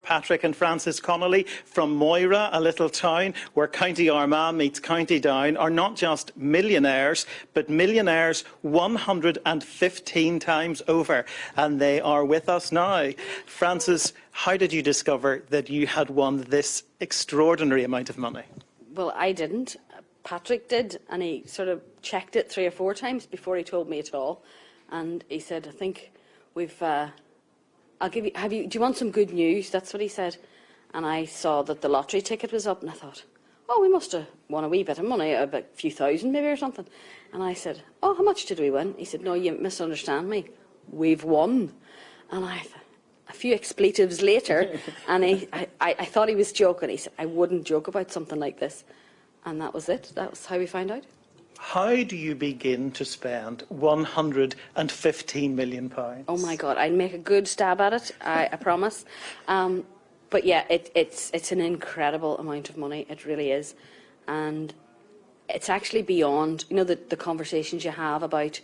Patrick and Frances Connolly from Moira, a little town where County Armagh meets County Down, are not just millionaires, but millionaires 115 times over. And they are with us now. Frances, how did you discover that you had won this extraordinary amount of money? Well, I didn't. Patrick did, and he sort of checked it 3 or 4 times before he told me at all. And he said, I think we've... I'll give you, do you want some good news? That's what he said. And I saw that the lottery ticket was up, and I thought, oh, we must have won a wee bit of money, a few thousand maybe or something. And I said, oh, how much did we win? He said, no, you misunderstand me. We've won. And I thought, a few expletives later, and I thought he was joking. He said, I wouldn't joke about something like this. And that was it. That was how we found out. How do you begin to spend £115 million? Oh my God, I'd make a good stab at it, I promise. But yeah, it's an incredible amount of money, it really is. And it's actually beyond, you know, the conversations you have about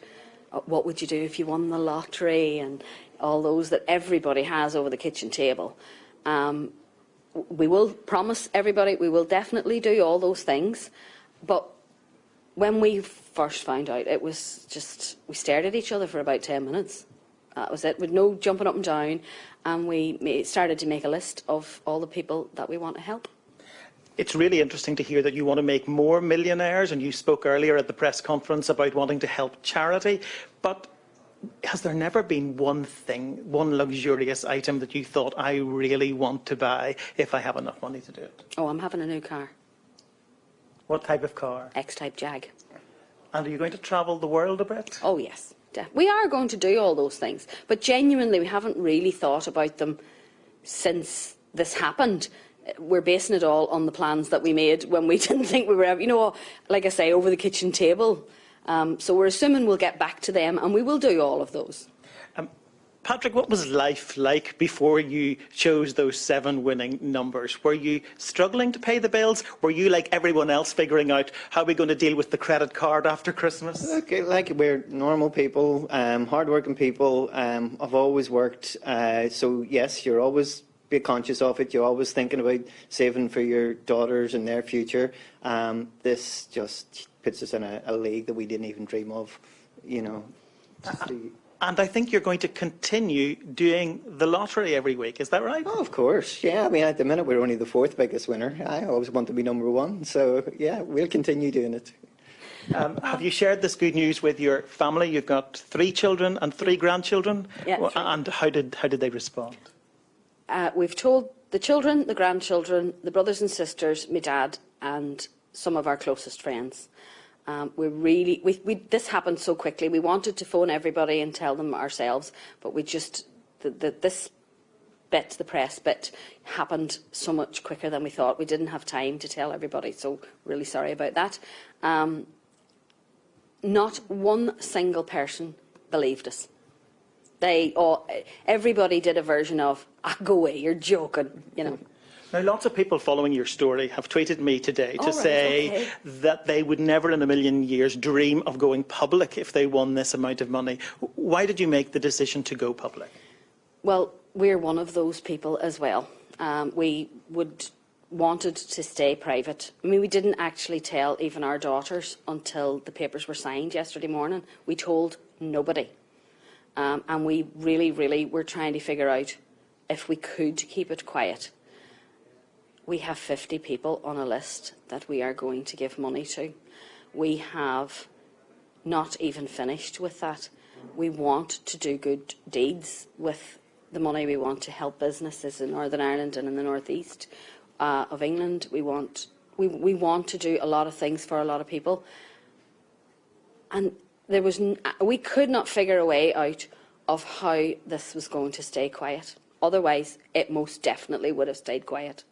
what would you do if you won the lottery and all those that everybody has over the kitchen table. We will promise everybody we will definitely do all those things, but when we first found out, it was just, we stared at each other for about 10 minutes. That was it, with no jumping up and down, and we started to make a list of all the people that we want to help. It's really interesting to hear that you want to make more millionaires, and you spoke earlier at the press conference about wanting to help charity, but has there never been one thing, one luxurious item that you thought, I really want to buy if I have enough money to do it? Oh, I'm having a new car. What type of car? X-type Jag. And are you going to travel the world a bit? Oh, yes. We are going to do all those things, but genuinely we haven't really thought about them since this happened. We're basing it all on the plans that we made when we didn't think we were ever, you know, like I say, over the kitchen table. So we're assuming we'll get back to them, and we will do all of those. Patrick, what was life like before you chose those 7 winning numbers? Were you struggling to pay the bills? Were you, like everyone else, figuring out how we're going to deal with the credit card after Christmas? Okay, like we're normal people, hard-working people. I've always worked, so yes, you're always be conscious of it. You're always thinking about saving for your daughters and their future. This just puts us in a league that we didn't even dream of, you know. And I think you're going to continue doing the lottery every week, is that right? Oh, of course, yeah. I mean, at the minute, we're only the 4th biggest winner. I always want to be #1, so yeah, we'll continue doing it. Have you shared this good news with your family? You've got 3 children and 3 grandchildren. Yeah, 3. And how did they respond? We've told the children, the grandchildren, the brothers and sisters, my dad, and some of our closest friends. This happened so quickly. We wanted to phone everybody and tell them ourselves, but we just this bit, the press bit, happened so much quicker than we thought. We didn't have time to tell everybody, so really sorry about that. Not one single person believed us. Everybody did a version of, go away, you're joking, you know. Now, lots of people following your story have tweeted me today to say that they would never in a million years dream of going public if they won this amount of money. Why did you make the decision to go public? Well, we're one of those people as well. We wanted to stay private. I mean, we didn't actually tell even our daughters until the papers were signed yesterday morning. We told nobody. And we really were trying to figure out if we could keep it quiet. We have 50 people on a list that we are going to give money to. We have not even finished with that. We want to do good deeds with the money. We want to help businesses in Northern Ireland and in the northeast of England. We want to do a lot of things for a lot of people. And we could not figure a way out of how this was going to stay quiet. Otherwise, it most definitely would have stayed quiet.